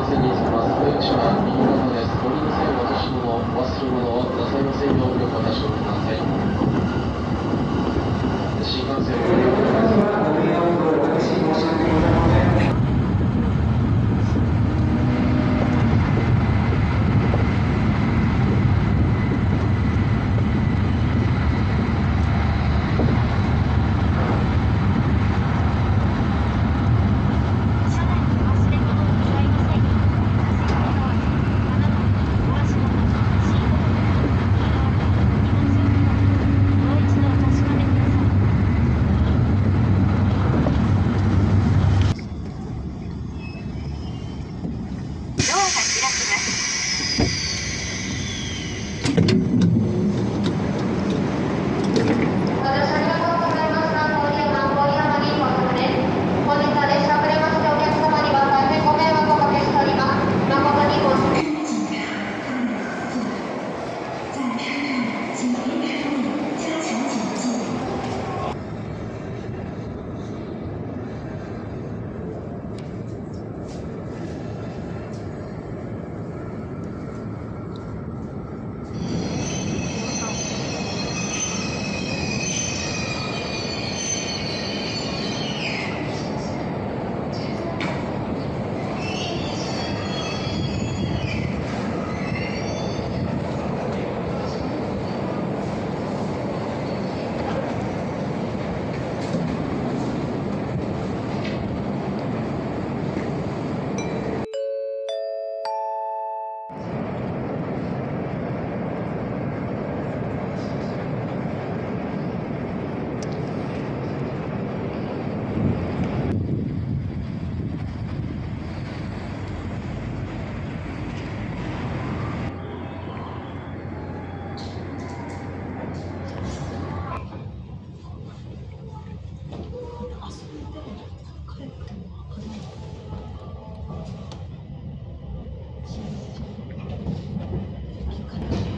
線に着きます。保育所は右側です。ご利用際は落とし物、忘れ物をなさいませんようごご了承ください。新幹線をご利用ください。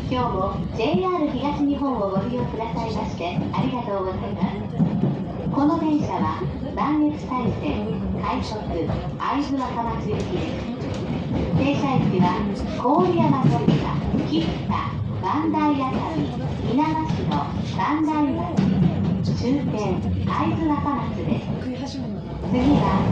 今日も JR 東日本をご利用くださいましてありがとうございます。この電車は磐越西線快速会津若松行きです。停車駅は郡山飛田、菊田、磐梯熱海、猪苗代、磐梯町、終点会津若松です。次は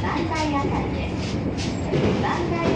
磐梯熱海です。磐梯